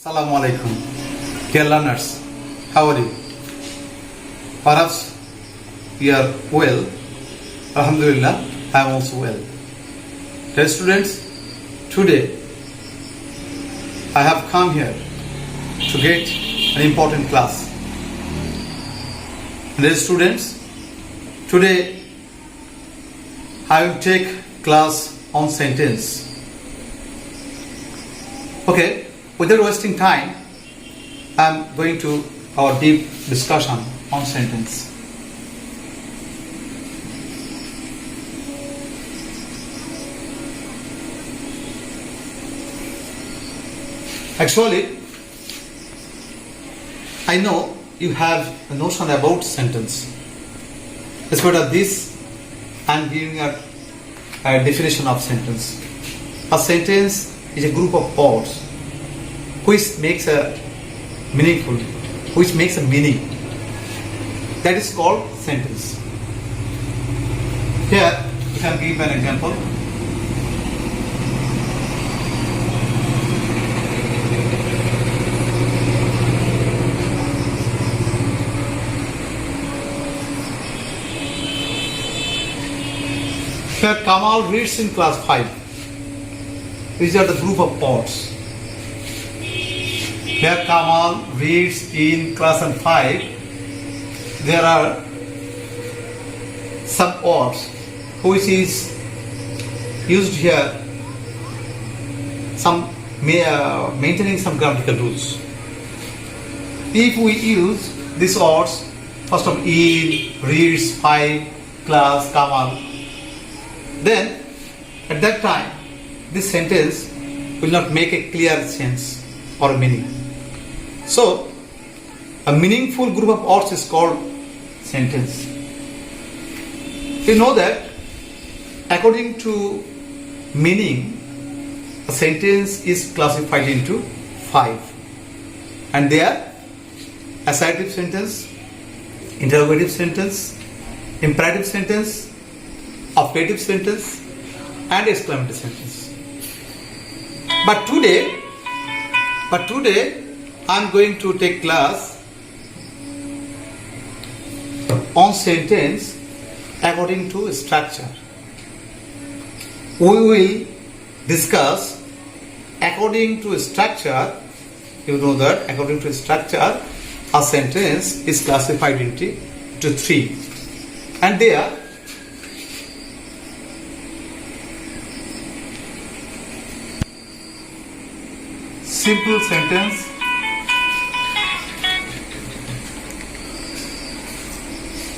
Assalamu alaikum. Dear learners, how are you? Perhaps you are well. Alhamdulillah, I am also well. Dear students, today I have come here to get an important class. Dear students, today I will take class on sentence. Okay, without wasting time, I am going to our deep discussion on sentence. Actually, I know you have a notion about sentence. Despite of this, I am giving a definition of sentence. A sentence is a group of words which makes a meaningful, which makes a meaning. That is called sentence. Here, you can give an example. Here, Kamal reads in class 5. These are the group of words. Here, Kamal reads in class 5. There are some words which is used here, some maintaining some grammatical rules. If we use these words, first of in, reads, 5, class, Kamal, then at that time this sentence will not make a clear sense or a meaning. So, a meaningful group of words is called sentence. You know that according to meaning, a sentence is classified into 5. And they are assertive sentence, interrogative sentence, imperative sentence, affirmative sentence, and exclamative sentence. But today I am going to take class on sentence according to structure. We will discuss according to structure. You know that according to structure, a sentence is classified into 3, and they are simple sentence,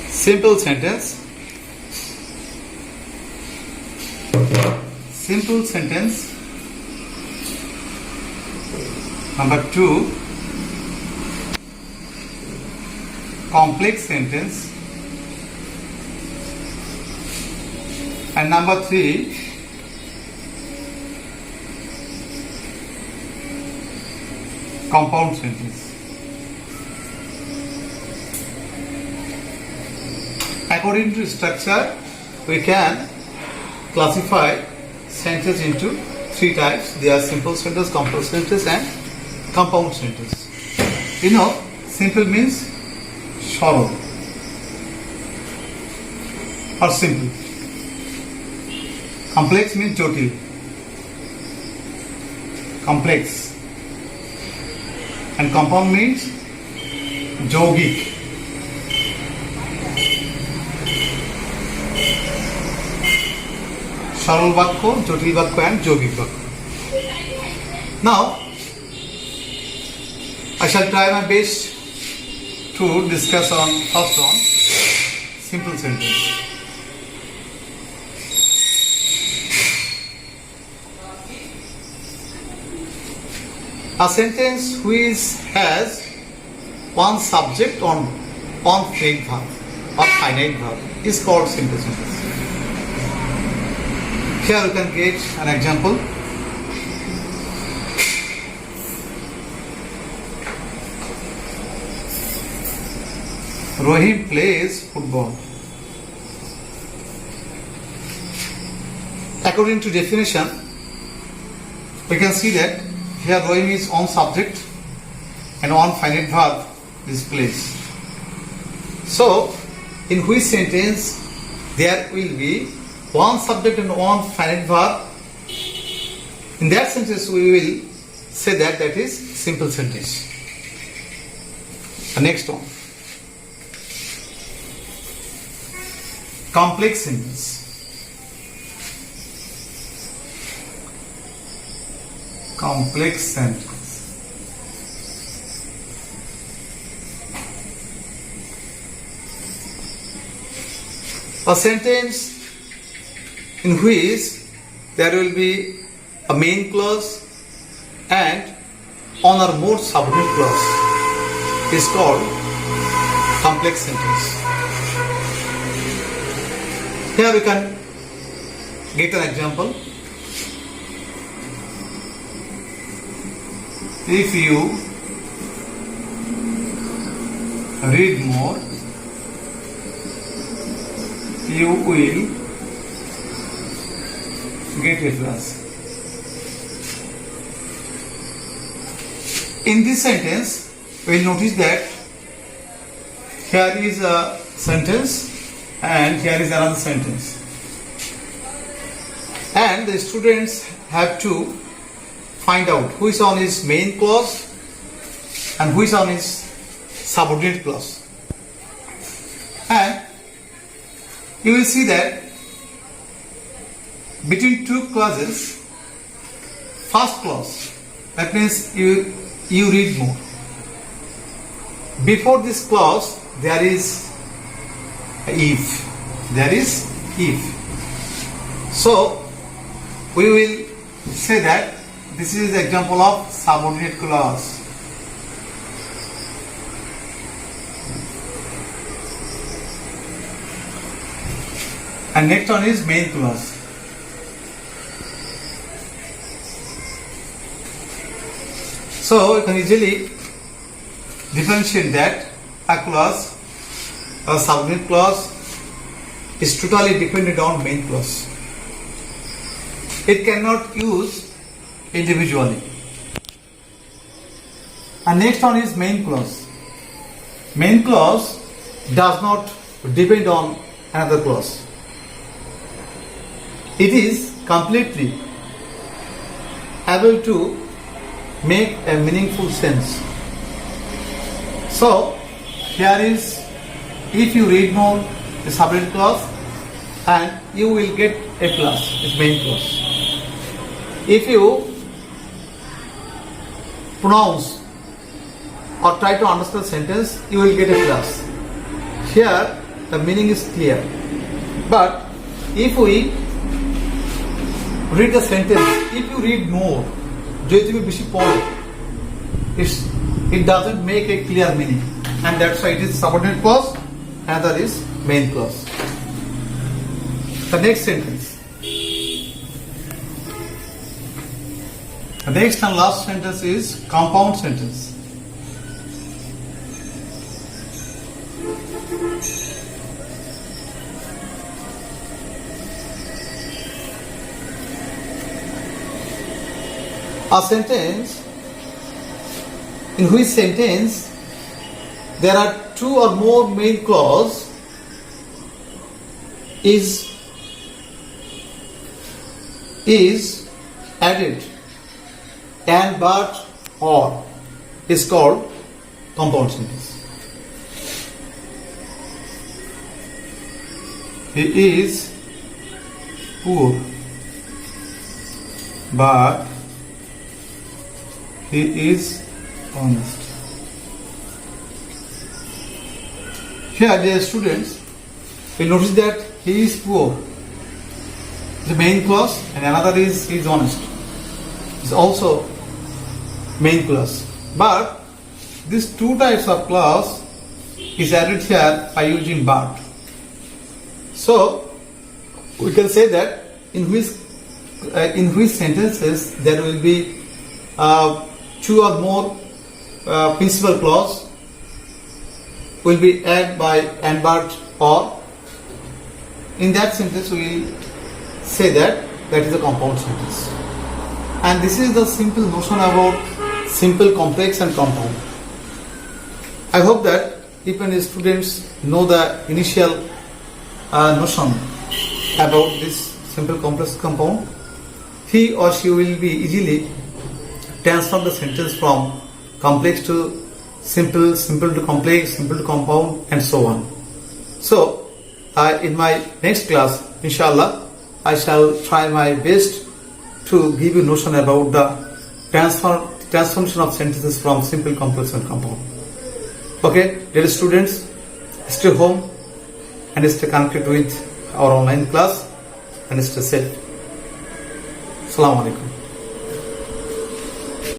simple sentence, simple sentence, number 2, complex sentence, and number 3, compound sentence. According to structure, we can classify sentence into 3 types. They are simple sentence, complex sentence, and compound sentence. You know, simple means sorrow or simple. Complex means jotil, complex. And compound means yogic. Saral bakho, jotil bakho, and yogic bakho. Now, I shall try my best to discuss on first one, simple sentence. A sentence which has one subject on one finite verb or finite verb is called simple sentence. Here you can get an example. Rohim plays football. According to definition, we can see that here Rohim is on subject and one finite verb is placed. So, in which sentence there will be one subject and one finite verb? In that sentence we will say that is simple sentence. The next one. Complex sentence. Complex sentence. A sentence in which there will be a main clause and one or more subordinate clause is called complex sentence. Here we can get an example. If you read more, you will get a plus. In this sentence, we will notice that here is a sentence and here is another sentence. And the students have to find out which one is main clause and which one is subordinate clause. And you will see that between two clauses, first clause, that means you read more. Before this clause, there is if. There is if. So, we will say that this is the example of subordinate clause. And next one is main clause. So you can easily differentiate that a clause, a subordinate clause, is totally dependent on main clause. It cannot use individually. And next one is main clause. Main clause does not depend on another clause. It is completely able to make a meaningful sense. So, here is, if you read more, the subordinate clause, and you will get a plus, it's main clause. If you pronounce or try to understand the sentence, you will get a plus. Here, the meaning is clear. But if we read the sentence, if you read more, it doesn't make a clear meaning, and that's why it is subordinate clause, and that is main clause. The next sentence. The next and last sentence is compound sentence. A sentence in which sentence there are two or more main clause is added and but or is called compound sentence. He is poor, but he is honest. Here, dear students, will notice that he is poor, the main clause, and another is he is honest. Is also main clause. But these two types of clause is added here by using but. So we can say that in which sentences there will be two or more principal clause will be added by and but or. In that sentence we will say that is a compound sentence. And this is the simple notion about simple, complex and compound. I hope that even the students know the initial notion about this simple complex compound, he or she will be easily transform the sentence from complex to simple, simple to complex, simple to compound, and so on. So, in my next class, inshallah, I shall try my best to give you notion about the transformation of sentences from simple, complex, and compound. Okay, dear students, stay home and stay connected with our online class and stay safe. Assalamu alaikum.